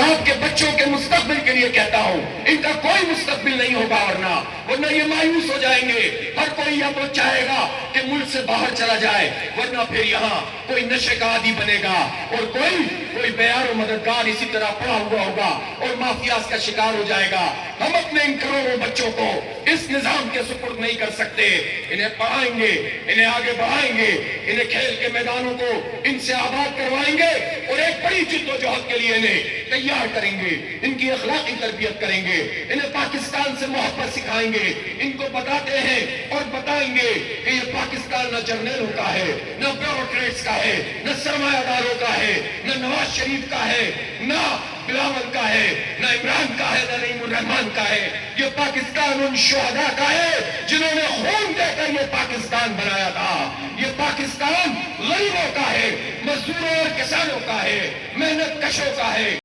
آپ کے بچوں کے مستقبل کے لیے کہتا ہوں، ان کا کوئی مستقبل نہیں ہوگا ورنہ یہ مایوس ہو جائیں گے۔ ہر کوئی اب چاہے گا کہ ملک سے باہر چلا جائے، ورنہ پھر یہاں کوئی نشے کا عادی بنے گا اور کوئی بیار و مددگار اسی طرح پڑا ہوا ہوگا اور مافیاز کا شکار ہو جائے گا۔ ہم اپنے ان کروڑوں بچوں کو اس نظام کے سپرد نہیں کر سکتے۔ انہیں پڑھائیں گے، انہیں آگے بڑھائیں گے، انہیں کھیل کے میدانوں کو ان سے آباد کروائیں گے اور ایک بڑی جدوجہد کے لیے انہیں تیار کریں گے، ان کی اخلاقی تربیت کریں گے، انہیں پاکستان سے محبت سکھائیں گے۔ ان کو بتاتے ہیں اور بتائیں گے کہ یہ پاکستان نہ جرنیلوں کا ہے، نہ بیوروکریٹس کا ہے، نہ سرمایہ داروں کا ہے، نہ نواز شریف کا ہے، نہ بلاول کا ہے، نہ عمران کا ہے، نہ نعیم الرحمان کا ہے۔ یہ پاکستان ان شہداء کا ہے جنہوں نے خون دے کر یہ پاکستان بنایا تھا۔ یہ پاکستان غریبوں کا ہے، مزدوروں اور کسانوں کا ہے، محنت کشوں کا ہے۔